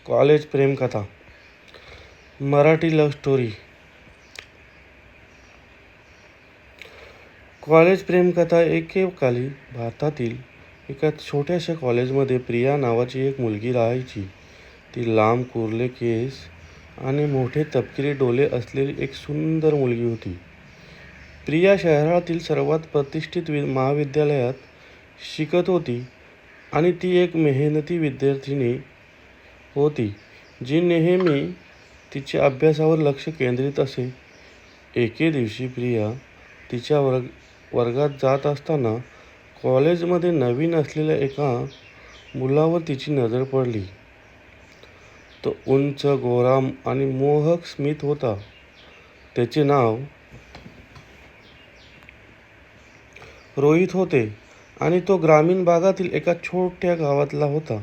College प्रेमकथा. Marathi love story. College प्रेमकथा. एकेकाळी भारतातील एका छोट्याशा कॉलेजमध्ये प्रिया नावाची एक मुलगी राहायची. ती लांब कुरळे केस आणि मोठे तपकिरी डोळे असलेली एक सुंदर मुलगी होती. प्रिया शहरातील सर्वात प्रतिष्ठित महाविद्यालयात शिकत होती आणि ती एक मेहनती विद्यार्थिनी होती, जी नेहमी तिच्या अभ्यासावर लक्ष केंद्रित असे. एके दिवशी प्रिया तिच्या वर्गात जात असताना कॉलेजमध्ये नवीन असलेल्या एका मुलावर तिची नजर पडली. तो उंच, गोरा आणि मोहक स्मित होता. त्याचे नाव रोहित होते आणि तो ग्रामीण भागातील एका छोट्या गावातला होता.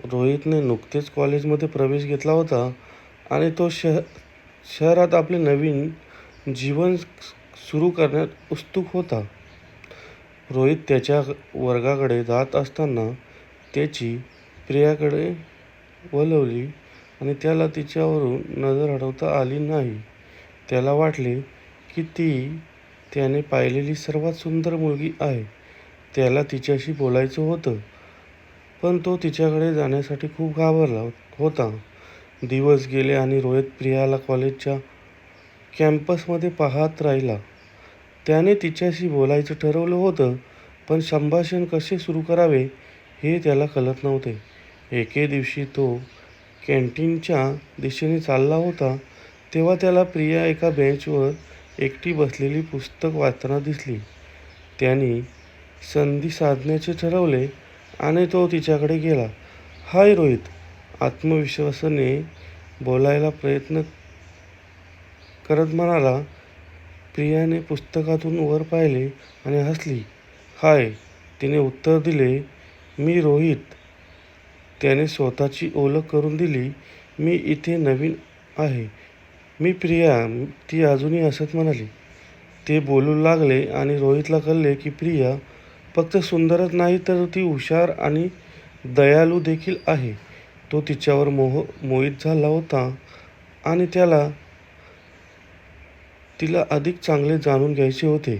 रोहितने नुकतेच कॉलेजमध्ये प्रवेश घेतला होता आणि तो शहरात आपले नवीन जीवन सुरू करण्यात उत्सुक होता. रोहित त्याच्या वर्गाकडे जात असताना त्याची प्रियाकडे वळवली आणि त्याला तिच्यावरून नजर हटवता आली नाही. त्याला वाटले की ती त्याने पाहिलेली सर्वात सुंदर मुलगी आहे. त्याला तिच्याशी बोलायचं होतं, पण तो तिच्याकडे जाण्यासाठी खूप घाबरला होता. दिवस गेले आणि रोहित प्रियाला कॉलेजच्या कॅम्पसमध्ये पाहत राहिला. त्याने तिच्याशी बोलायचं ठरवलं होतं, पण संभाषण कसे सुरू करावे हे त्याला कळत नव्हते. एके दिवशी तो कॅन्टीनच्या दिशेने चालला होता, तेव्हा त्याला प्रिया एका बेंचवर एकटी बसलेली पुस्तक वाचताना दिसली. त्याने संधी साधण्याचे ठरवले आणि तो तिच्याकडे गेला. "हाय रोहित," आत्मविश्वासाने बोलायला प्रयत्न करत म्हणाला. प्रियाने पुस्तकातून वर पाहिले आणि हसली. "हाय," तिने उत्तर दिले. "मी रोहित." त्याने स्वतःची ओळख करून दिली. "मी इथे नवीन आहे." "मी प्रिया," ती अजूनही हसत म्हणाली. ते बोलू लागले आणि रोहितला कळले की प्रिया फक्त सुंदरच नाही तर ती हुशार आणि दयाळू देखील आहे. तो तिच्यावर मोहित झाला होता आणि त्याला तिला अधिक चांगले जाणून घ्यायचे होते.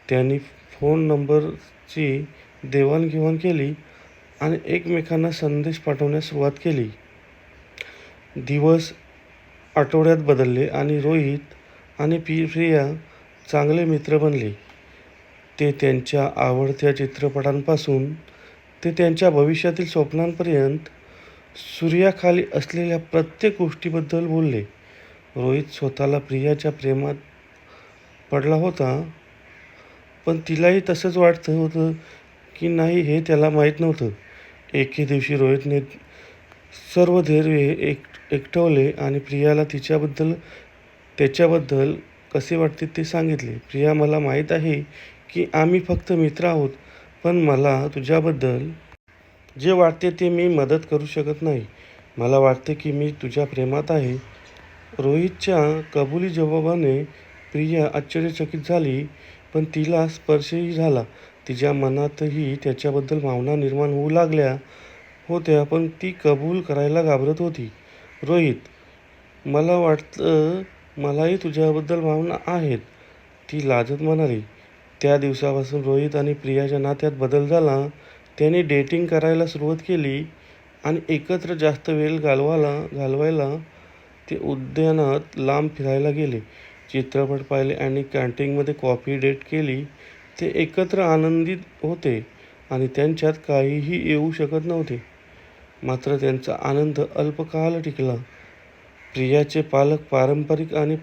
त्यांनी फोन नंबरची देवाणघेवाण केली आणि एकमेकांना संदेश पाठवण्यास सुरुवात केली. दिवस आठवड्यात बदलले आणि रोहित आणि प्रिया चांगले मित्र बनले. ते त्यांच्या आवडत्या चित्रपटांपासून ते त्यांच्या भविष्यातील स्वप्नांपर्यंत सूर्याखाली असलेल्या प्रत्येक गोष्टीबद्दल बोलले. रोहित स्वतःला प्रियाच्या प्रेमात पडला होता, पण तिलाही तसंच वाटत होतं की नाही हे त्याला माहीत नव्हतं. एके दिवशी रोहितने सर्व धैर्य एकवटले आणि प्रियाला त्याच्याबद्दल कसे वाटते ते सांगितले. "प्रिया, मला माहीत आहे की आम्ही फक्त मित्र आहोत, पण मला तुझ्याबद्दल जे वाटते ते मी मदत करू शकत नाही. मला वाटते की मी तुझ्या प्रेमात आहे." रोहितच्या कबुली जवाबाने प्रिया आश्चर्यचकित झाली, पण तिला स्पर्शही झाला. तिच्या मनातही त्याच्याबद्दल भावना निर्माण होऊ लागल्या होत्या, पण ती कबूल करायला घाबरत होती. "रोहित, मला वाटतं मलाही तुझ्याबद्दल भावना आहेत," ती लाजत म्हणाली. त्या दिवसापासून रोहित आणि प्रियाच्या नात्यात बदल झाला. त्यांनी डेटिंग करायला सुरुवात केली आणि एकत्र जास्त वेळ घालवायला ते उद्यानात लांब फिरायला गेले, चित्रपट पाहिले आणि कॅन्टीनमध्ये कॉफी डेट केली. ते एकत्र आनंदित होते आणि त्यांच्यात काहीही येऊ शकत नव्हते. मात्र त्यांचा आनंद अल्पकाळ टिकला. प्रियाचे पालक पारंपरिक आणि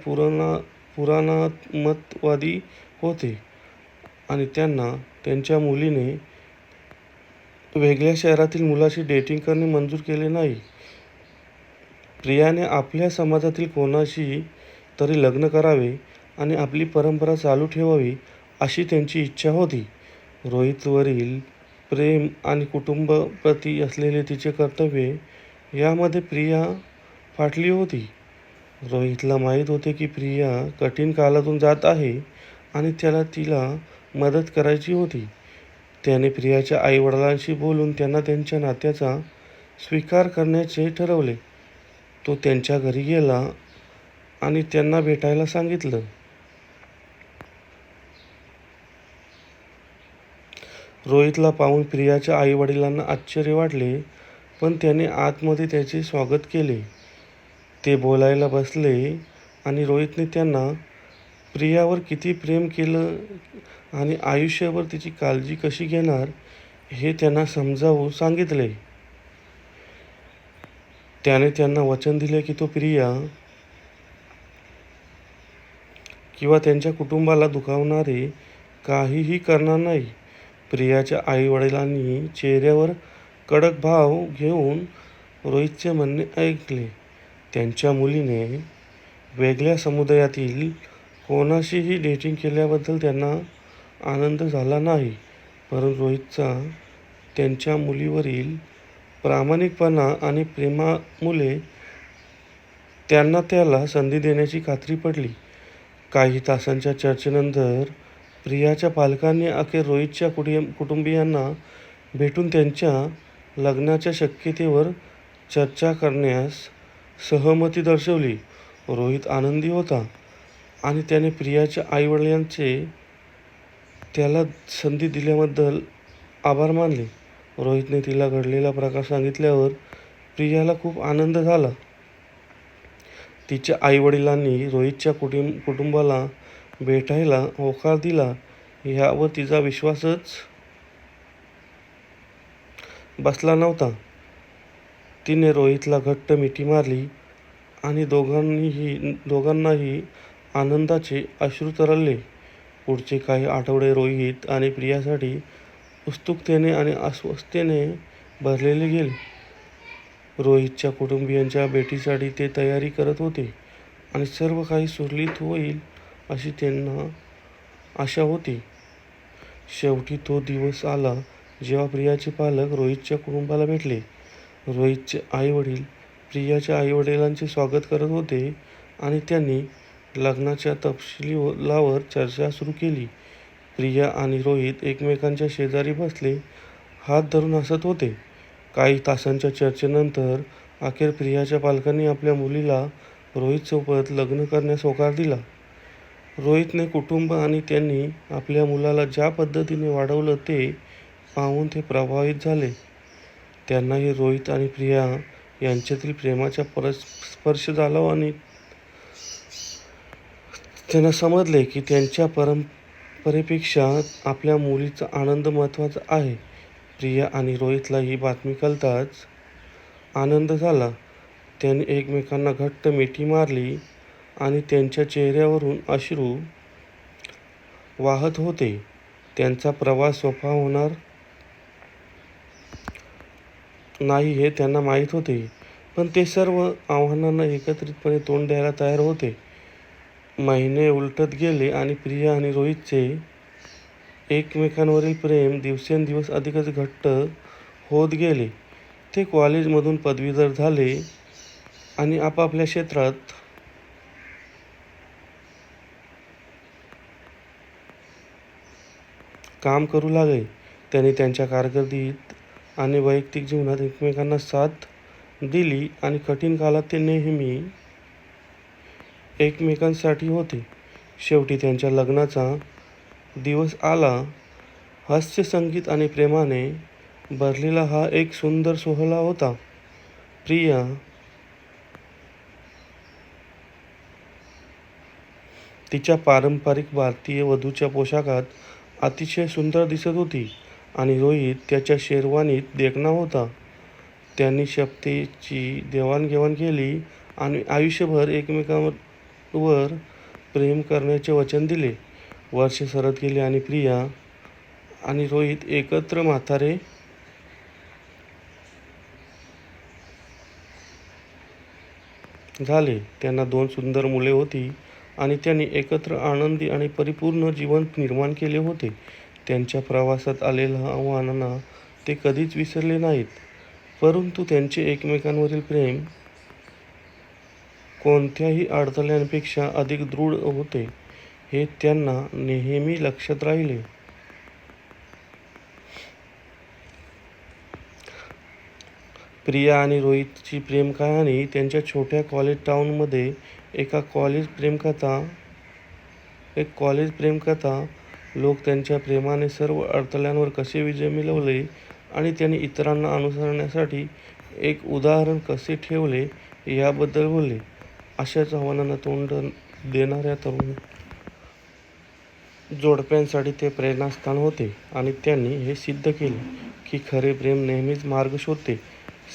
पुराणमतवादी होते आणि त्यांना त्यांच्या मुलीने वेगळ्या शहरातील मुलाशी डेटिंग करणे मंजूर केले नाही. प्रियाने आपल्या समाजातील कोणाशी तरी लग्न करावे आणि आपली परंपरा चालू ठेवावी अशी त्यांची इच्छा होती. रोहितवरील प्रेम आणि कुटुंबाप्रती असलेले तिचे कर्तव्य यामध्ये प्रिया फाटली होती. रोहितला माहीत होते की प्रिया कठीण काळातून जात आहे आणि त्याला तिला मदत करायची होती. त्याने प्रियाच्या आई-वडिलांशी बोलून त्यांना त्यांच्या नात्याचा स्वीकार करण्याचे ठरवले. तो त्यांच्या घरी गेला आणि त्यांना भेटायला सांगितलं. रोहितला पाहून प्रियाच्या आईवडिलांना आश्चर्य वाटले, पण त्याने आतमध्ये त्याचे स्वागत केले. ते बोलायला बसले आणि रोहितने त्यांना प्रियावर किती प्रेम केलं आणि आयुष्यभर तिची काळजी कशी घेणार हे त्यांना समजावून सांगितले. त्याने त्यांना वचन दिले की तो प्रिया किंवा त्यांच्या कुटुंबाला दुखावणारे काहीही करणार नाही. प्रियाच्या आईवडिलांनी चेहऱ्यावर कडक भाव घेऊन रोहितचे म्हणणे ऐकले. त्यांच्या मुलीने वेगळ्या समुदायातील कोणाशीही डेटिंग केल्याबद्दल त्यांना आनंद झाला नाही, परंतु रोहितचा त्यांच्या मुलीवरील प्रामाणिकपणा आणि प्रेमामुळे त्यांना त्याला संधी देण्याची खात्री पटली. काही तासांच्या चर्चेनंतर प्रियाच्या पालकांनी अखेर रोहितच्या कुटुंबियांना भेटून त्यांच्या लग्नाच्या शक्यतेवर चर्चा करण्यास सहमती दर्शवली. रोहित आनंदी होता आणि त्याने प्रियाच्या आईवडिलांचे त्याला संधी दिल्याबद्दल आभार मानले. रोहितने तिला घडलेला प्रकार सांगितल्यावर प्रियाला खूप आनंद झाला. तिच्या आईवडिलांनी रोहितच्या कुटुंबाला भेटायला होकार दिला यावर तिचा विश्वासच बसला नव्हता. तिने रोहितला घट्ट मिठी मारली आणि दोघांनाही आनंदाचे अश्रू तरळले. पुढचे काही आठवडे रोहित आणि प्रियासाठी उत्सुकतेने आणि अस्वस्थतेने भरलेले गेले. रोहितच्या कुटुंबियांच्या भेटीसाठी ते तयारी करत होते आणि सर्व काही सुरळीत होईल अशी त्यांना आशा होती. शेवटी तो दिवस आला जेव्हा प्रियाचे पालक रोहितच्या कुटुंबाला भेटले. रोहितचे आईवडील प्रियाच्या आईवडिलांचे स्वागत करत होते आणि त्यांनी लग्नाच्या तपशिलावर चर्चा सुरू केली. प्रिया आणि रोहित एकमेकांच्या शेजारी बसले हात धरून हसत होते. काही तासांच्या चर्चेनंतर अखेर प्रियाच्या पालकांनी आपल्या मुलीला रोहितसोबत लग्न करण्यास होकार दिला. रोहितने कुटुंब आणि त्यांनी आपल्या मुलाला ज्या पद्धतीने वाढवलं ते पाहून ते प्रभावित झाले. त्यांनाही रोहित आणि प्रिया यांच्यातील प्रेमाचा स्पर्श झाला आणि त्यांना समजले की त्यांच्या परंपरेपेक्षा आपल्या मुलीचा आनंद महत्त्वाचा आहे. प्रिया आणि रोहितला ही बातमी कळताच आनंद झाला. त्यांनी एकमेकांना घट्ट मिठी मारली आणि त्यांच्या चेहऱ्यावरून अश्रू वाहत होते. त्यांचा प्रवास सोपा होणार नाही हे त्यांना माहीत होते, पण ते सर्व आव्हानांना एकत्रितपणे तोंड द्यायला तयार होते. महिने उलटत गेले आणि प्रिया आणि रोहितचे एकमेकांवरील प्रेम दिवसेंदिवस अधिकच घट्ट होत गेले. ते कॉलेजमधून पदवीधर झाले आणि आपापल्या क्षेत्रात काम करू लागले. त्यांनी त्यांच्या कारकिर्दीत आणि वैयक्तिक जीवनात एकमेकांना साथ दिली आणि कठीण काळात ते नेहमी एकमेकांसाठी होते. शेवटी त्यांच्या लग्नाचा दिवस आला. हास्य, संगीत आणि प्रेमाने भरलेला हा एक सुंदर सोहळा होता. प्रिया तिच्या पारंपरिक भारतीय वधूच्या पोशाखात अतिशय सुंदर दिसत होती आणि रोहित त्याच्या शेरवानीत देखणा होता. त्यांनी शपथेची देवाणघेवाण केली आणि आयुष्यभर एकमेकांवर प्रेम करण्याचे वचन दिले. वर्षे सरत गेली आणि प्रिया आणि रोहित एकत्र म्हातारे झाले. त्यांना 2 सुंदर मुले होती आणि त्यांनी एकत्र आनंदी आणि परिपूर्ण जीवन निर्माण केले होते. त्यांच्या प्रवासात आलेल्या आव्हानांना ते कधीच विसरले नाहीत, परंतु त्यांचे एकमेकांवरील प्रेम कोणत्याही अडथळ्यांपेक्षा अधिक दृढ होते हे त्यांना नेहमी लक्षात राहिले. प्रिया आणि रोहितची प्रेम कहाणी. त्यांच्या छोट्या कॉलेज टाउनमध्ये एक कॉलेज प्रेमकथा. लोक त्यांच्या प्रेमाने सर्व अडथळ्यांवर कसे विजय मिळवले आणि त्यांनी इतरांना अनुसरण्यासाठी एक उदाहरण कसे ठेवले याबद्दल बोलले. अशाच आव्हानांना तोंड देणाऱ्या तरुण जोडप्यांसाठी ते प्रेरणास्थान होते आणि त्यांनी हे सिद्ध केले की खरे प्रेम नेहमीच मार्ग शोधते.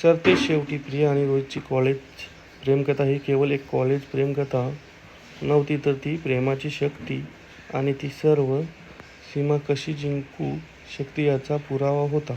सरतेशेवटी प्रिया आणि रोहितची कॉलेज प्रेमकथा ही केवळ एक कॉलेज प्रेमकथा नव्हती, तर ती प्रेमाची शक्ती आणि ती सर्व सीमा कशी जिंकू शकते याचा पुरावा होता.